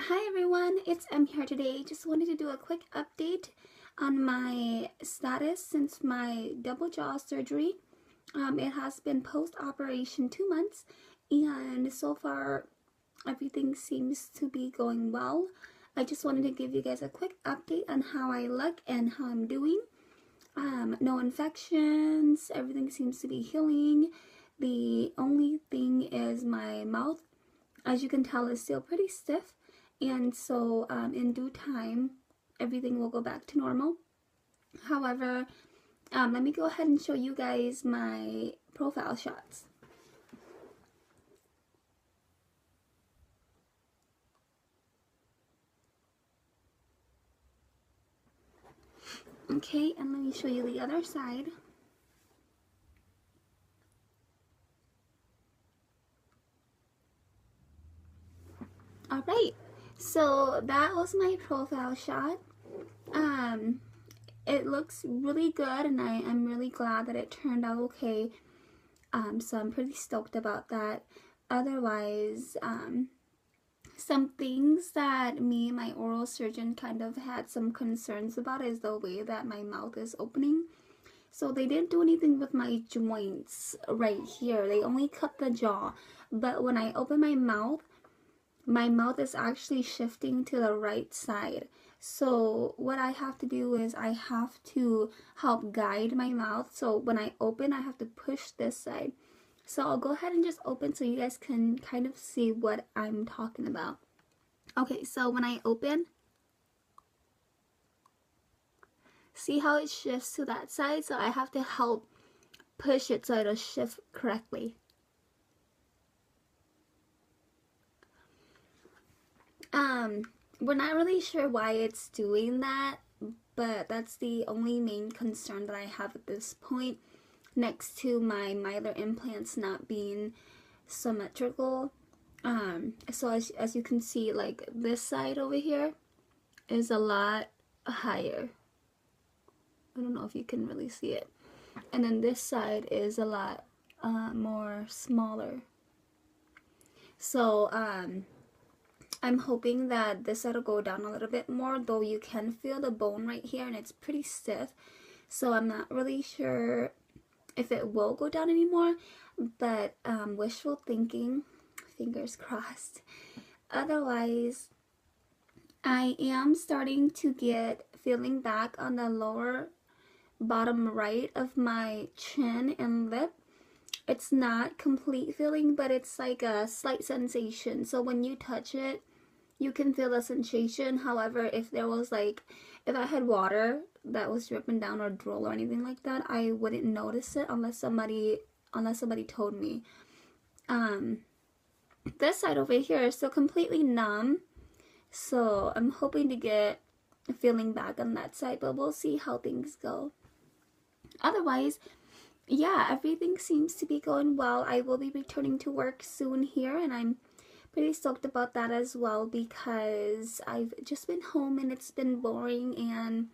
Hi everyone, it's Em here today. Just wanted to do a quick update on my status since my double jaw surgery. It has been post-operation 2 months, and so far everything seems to be going well. I just wanted to give you guys a quick update on how I look and how I'm doing. No infections, everything seems to be healing. The only thing is my mouth, as you can tell, is still pretty stiff, and so in due time everything will go back to normal. However, let me go ahead and show you guys my profile shots. Okay, and let me show you the other side. Alright, so that was my profile shot. It looks really good, and I'm really glad that it turned out okay. So I'm pretty stoked about that. Otherwise, some things that me and my oral surgeon kind of had some concerns about is the way that my mouth is opening. So they didn't do anything with my joints right here. They only cut the jaw. But when I open my mouth is actually shifting to the right side. So what I have to do is I have to help guide my mouth. So when I open, I have to push this side. So I'll go ahead and just open so you guys can kind of see what I'm talking about. Okay, so when I open, see how it shifts to that side? So I have to help push it so it'll shift correctly. We're not really sure why it's doing that, but that's the only main concern that I have at this point, next to my mylar implants not being symmetrical. So as you can see, like this side over here is a lot higher. I don't know if you can really see it. And then this side is a lot more smaller. So I'm hoping that this side will go down a little bit more, though you can feel the bone right here and it's pretty stiff. So I'm not really sure if it will go down anymore, but wishful thinking, fingers crossed. Otherwise, I am starting to get feeling back on the lower bottom right of my chin and lip. It's not complete feeling, but it's like a slight sensation. So when you touch it, you can feel the sensation. However, if there was if I had water that was dripping down or drool or anything like that, I wouldn't notice it unless somebody told me. This side over here is still completely numb, so I'm hoping to get a feeling back on that side, but we'll see how things go. Otherwise, yeah, everything seems to be going well. I will be returning to work soon here, and I'm pretty stoked about that as well, because I've just been home and it's been boring, and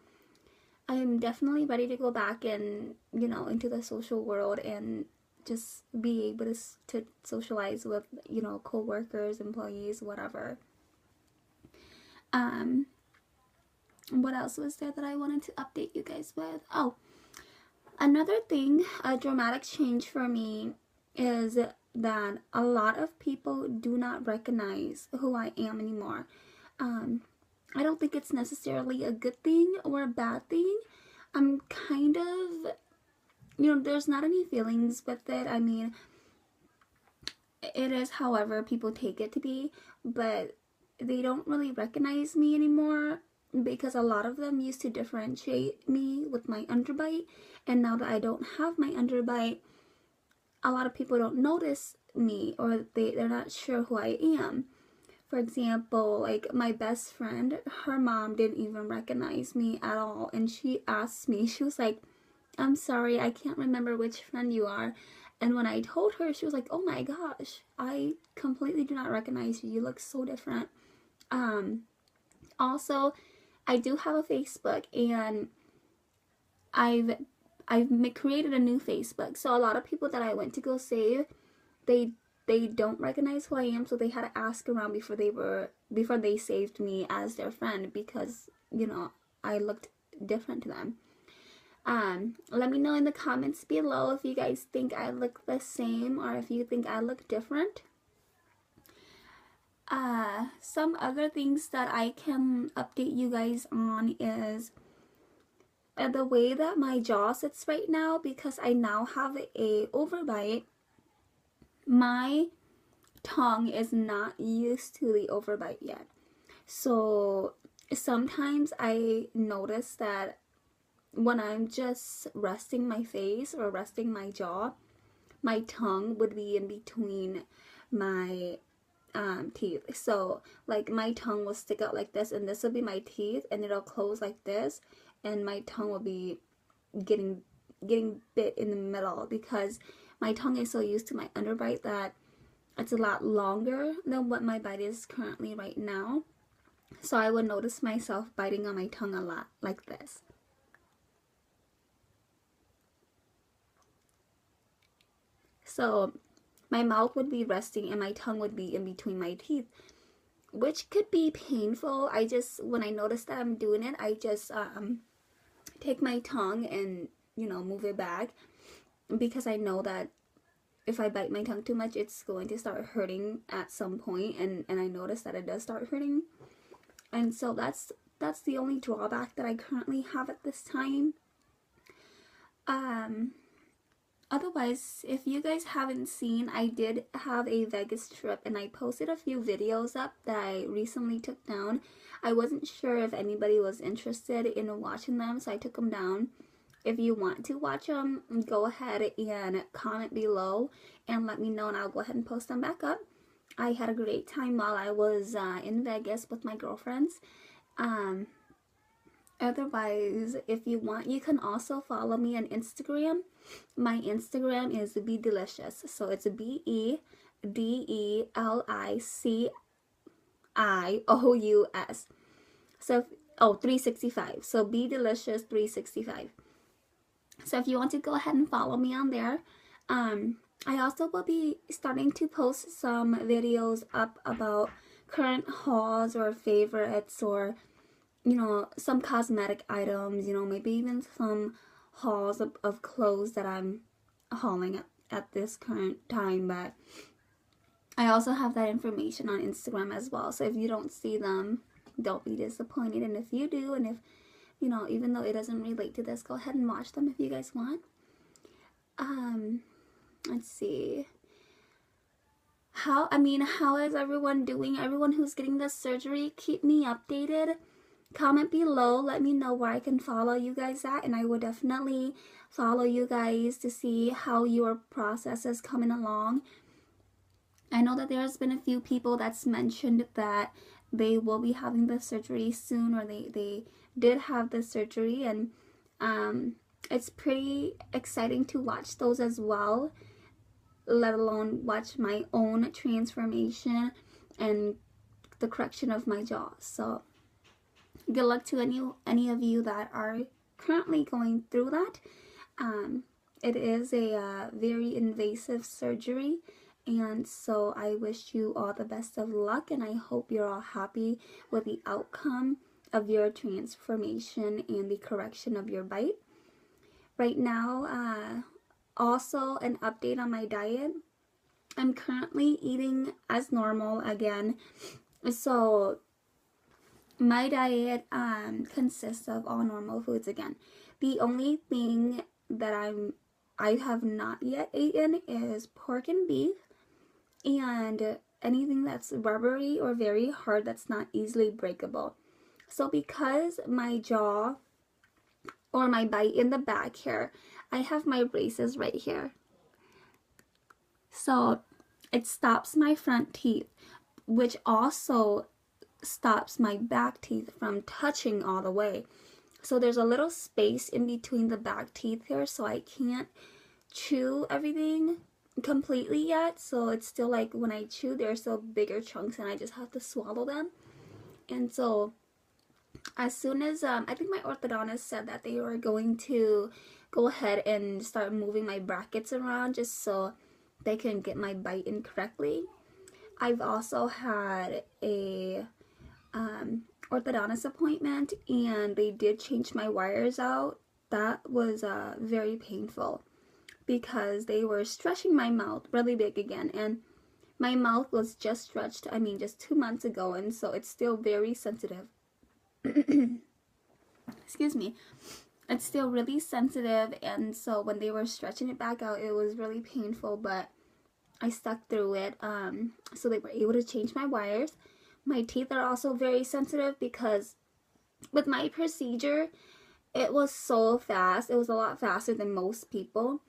I'm definitely ready to go back and, you know, into the social world and just be able to socialize with, you know, co-workers, employees, whatever. What else was there that I wanted to update you guys with? Oh, another thing, a dramatic change for me is that a lot of people do not recognize who I am anymore. I don't think it's necessarily a good thing or a bad thing. I'm kind of, you know, there's not any feelings with it. I mean, it is however people take it to be, but they don't really recognize me anymore, because a lot of them used to differentiate me with my underbite, and now that I don't have my underbite, a lot of people don't notice me, or they're not sure who I am. For example, like my best friend, her mom didn't even recognize me at all, and she asked me, she was like, "I'm sorry, I can't remember which friend you are." And when I told her, she was like, "Oh my gosh, I completely do not recognize you. You look so different." Also, I do have a Facebook, and I've created a new Facebook. So a lot of people that I went to go save, they they don't recognize who I am, so they had to ask around before they saved me as their friend, because, you know, I looked different to them. Let me know in the comments below if you guys think I look the same or if you think I look different. Some other things that I can update you guys on is the way that my jaw sits right now, because I now have a overbite. My tongue is not used to the overbite yet. So sometimes I notice that when I'm just resting my face or resting my jaw, my tongue would be in between my teeth. So like my tongue will stick out like this, and this will be my teeth, and it'll close like this, and my tongue will be getting bit in the middle, because my tongue is so used to my underbite that it's a lot longer than what my bite is currently right now. So I would notice myself biting on my tongue a lot like this. So my mouth would be resting and my tongue would be in between my teeth, which could be painful. When I notice that I'm doing it, I just take my tongue and, you know, move it back, because I know that if I bite my tongue too much, it's going to start hurting at some point, and I notice that it does start hurting. And so that's the only drawback that I currently have at this time. Otherwise, if you guys haven't seen, I did have a Vegas trip, and I posted a few videos up that I recently took down. I wasn't sure if anybody was interested in watching them, so I took them down. If you want to watch them, go ahead and comment below and let me know, and I'll go ahead and post them back up. I had a great time while I was in Vegas with my girlfriends. Otherwise, if you want, you can also follow me on Instagram. My Instagram is Weeeeee, so it's BeeDelicii. So 365. So BeeDelicious365. So if you want to go ahead and follow me on there. I also will be starting to post some videos up about current hauls or favorites, or, you know, some cosmetic items, you know, maybe even some hauls of clothes that I'm hauling at this current time. But I also have that information on Instagram as well, so if you don't see them, don't be disappointed. And if you do, and if, you know, even though it doesn't relate to this, go ahead and watch them if you guys want. Let's see. How is everyone doing? Everyone who's getting the surgery, keep me updated. Comment below, let me know where I can follow you guys at, and I will definitely follow you guys to see how your process is coming along. I know that there's been a few people that's mentioned that they will be having the surgery soon, or they did have the surgery, and it's pretty exciting to watch those as well, let alone watch my own transformation and the correction of my jaw. So good luck to any of you that are currently going through that. It is a very invasive surgery, and so I wish you all the best of luck, and I hope you're all happy with the outcome of your transformation and the correction of your bite. Right now, also an update on my diet. I'm currently eating as normal again. So my diet consists of all normal foods again. The only thing that I have not yet eaten is pork and beef, and anything that's rubbery or very hard that's not easily breakable. So because my jaw or my bite in the back here, I have my braces right here. So it stops my front teeth, which also stops my back teeth from touching all the way. So there's a little space in between the back teeth here, so I can't chew everything completely yet. So it's still like when I chew, there's still bigger chunks and I just have to swallow them. And so as soon as I think my orthodontist said that they were going to go ahead and start moving my brackets around, just so they couldn't get my bite in correctly. I've also had a orthodontist appointment, and they did change my wires out. That was very painful because they were stretching my mouth really big again, and my mouth was just stretched, I mean, just 2 months ago, and so it's still very sensitive. Excuse me. It's still really sensitive, and so when they were stretching it back out, it was really painful, but I stuck through it. So they were able to change my wires. My teeth are also very sensitive because with my procedure, it was so fast. It was a lot faster than most people.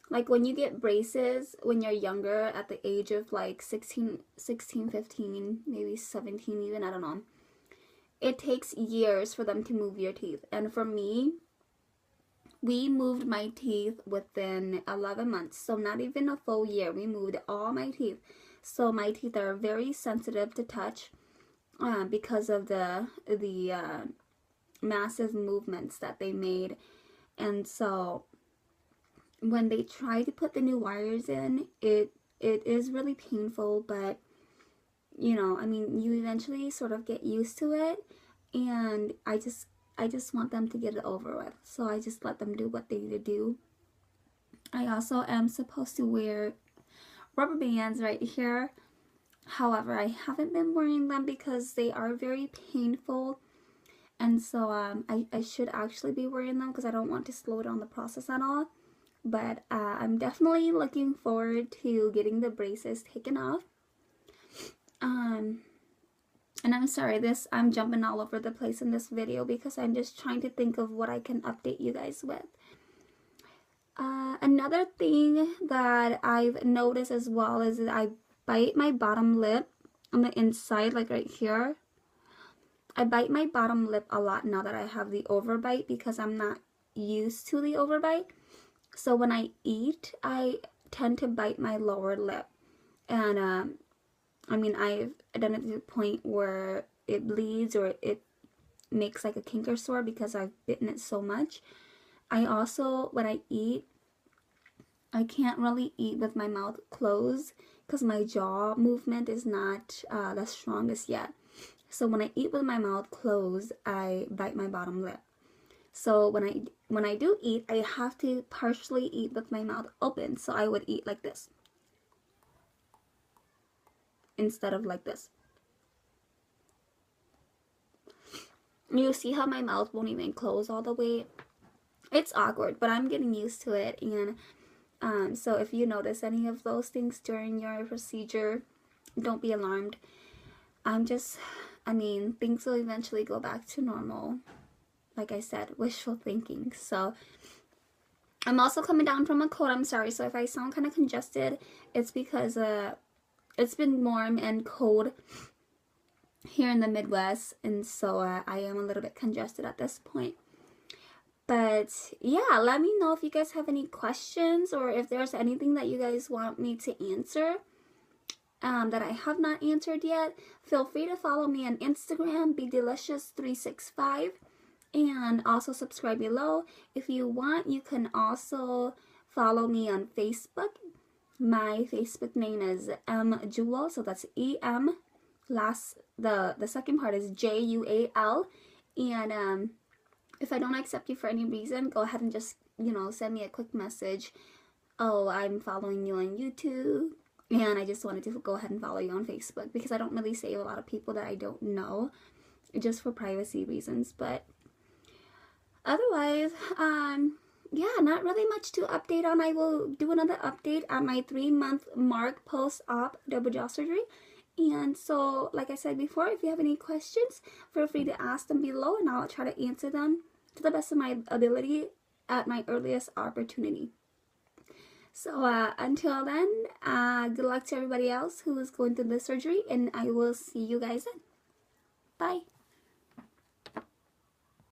Like when you get braces when you're younger, at the age of like 16, 15, maybe 17 even, I don't know. It takes years for them to move your teeth. And for me, we moved my teeth within 11 months. So not even a full year. We moved all my teeth. So my teeth are very sensitive to touch because of the massive movements that they made. And so when they try to put the new wires in, it is really painful, but you know, I mean, you eventually sort of get used to it, and I just want them to get it over with, so I just let them do what they need to do. I also am supposed to wear rubber bands right here. However, I haven't been wearing them because they are very painful, and so I should actually be wearing them because I don't want to slow down the process at all. But I'm definitely looking forward to getting the braces taken off. And I'm sorry, I'm jumping all over the place in this video because I'm just trying to think of what I can update you guys with. Another thing that I've noticed as well is that I bite my bottom lip on the inside, like right here. I bite my bottom lip a lot now that I have the overbite because I'm not used to the overbite. So when I eat, I tend to bite my lower lip. And I mean, I've done it to the point where it bleeds or it makes like a kink or sore because I've bitten it so much. I also, when I eat, I can't really eat with my mouth closed because my jaw movement is not the strongest yet. So when I eat with my mouth closed, I bite my bottom lip. So when I do eat, I have to partially eat with my mouth open. So I would eat like this instead of like this. You see how my mouth won't even close all the way? It's awkward, but I'm getting used to it. And so if you notice any of those things during your procedure, don't be alarmed. I mean, things will eventually go back to normal. Like I said, wishful thinking. So I'm also coming down from a cold. I'm sorry. So if I sound kind of congested, it's because it's been warm and cold here in the Midwest, and so I am a little bit congested at this point. But yeah, let me know if you guys have any questions or if there's anything that you guys want me to answer that I have not answered yet. Feel free to follow me on Instagram, BeDelicious365. And also subscribe below. If you want, you can also follow me on Facebook. My Facebook name is Jewel, so that's E-M. The second part is J-U-A-L. And if I don't accept you for any reason, go ahead and just, you know, send me a quick message. Oh, I'm following you on YouTube, and I just wanted to go ahead and follow you on Facebook because I don't really save a lot of people that I don't know, just for privacy reasons. But otherwise, yeah, not really much to update on. I will do another update at my 3-month mark post-op double jaw surgery. And so, like I said before, if you have any questions, feel free to ask them below, and I'll try to answer them to the best of my ability at my earliest opportunity. So, until then, good luck to everybody else who is going through this surgery, and I will see you guys then. Bye.